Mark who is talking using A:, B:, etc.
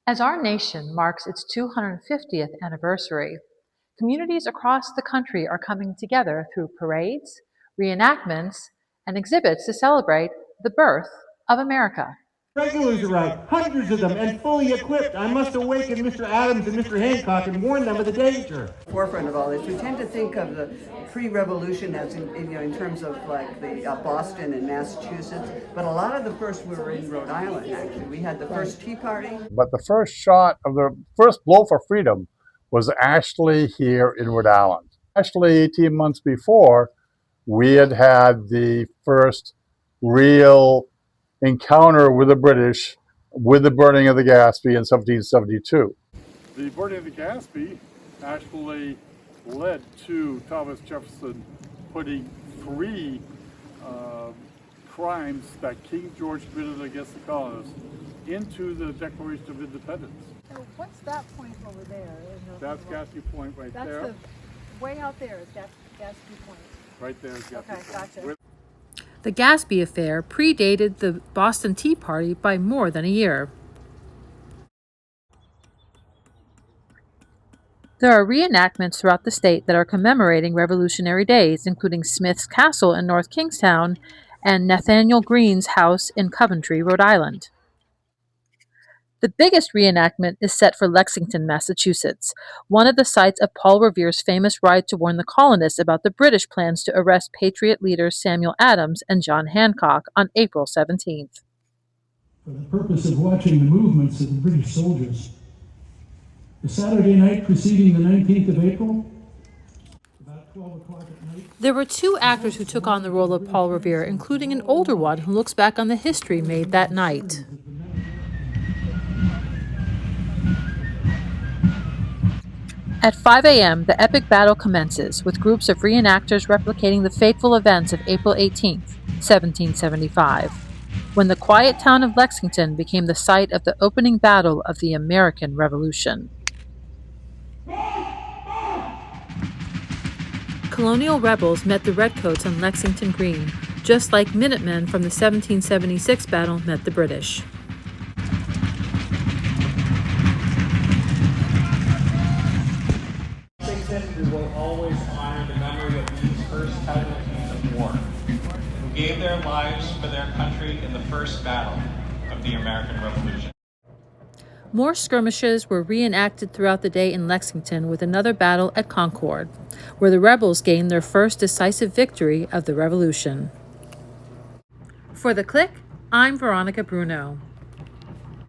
A: As our nation marks its 250th anniversary, communities across the country are coming together through parades, reenactments, and exhibits to celebrate the birth of America.
B: Regulars arrived, hundreds of them, and fully equipped. I must awaken Mr. Adams and Mr. Hancock and warn them of the danger.
C: Forefront of all this, we tend to think of the pre-revolution as in terms of like the Boston and Massachusetts, but a lot of the first were in Rhode Island. Actually, we had the first Tea Party.
D: But the first shot of the first blow for freedom was actually here in Rhode Island. Actually, 18 months before, we had the first real encounter with the British with the burning of the Gaspee in 1772.
E: The burning of the Gaspee actually led to Thomas Jefferson putting three crimes that King George committed against the colonists into the Declaration of Independence.
F: So what's that point over there?
E: That's Gaspee Point right there.
F: That's the way out there is Gaspee Point.
E: Right there is Gaspee
F: Okay,
E: Point.
F: gotcha.
A: The Gaspee affair predated the Boston Tea Party by more than a year. There are reenactments throughout the state that are commemorating Revolutionary days, including Smith's Castle in North Kingstown and Nathaniel Greene's house in Coventry, Rhode Island. The biggest reenactment is set for Lexington, Massachusetts, one of the sites of Paul Revere's famous ride to warn the colonists about the British plans to arrest Patriot leaders Samuel Adams and John Hancock on April 17th.
G: For the purpose of watching the movements of the British soldiers, the Saturday night preceding the 19th of April, about 12 o'clock at night.
A: There were two actors who took on the role of Paul Revere, including an older one who looks back on the history made that night. At 5 a.m., the epic battle commences, with groups of reenactors replicating the fateful events of April 18, 1775, when the quiet town of Lexington became the site of the opening battle of the American Revolution. Colonial rebels met the Redcoats on Lexington Green, just like Minutemen from the 1776 battle met the British.
H: We will always honor the memory of these first casualties of war, who gave their lives for their country in the first battle of the American Revolution.
A: More skirmishes were reenacted throughout the day in Lexington with another battle at Concord, where the rebels gained their first decisive victory of the Revolution. For The Click, I'm Veronica Bruno.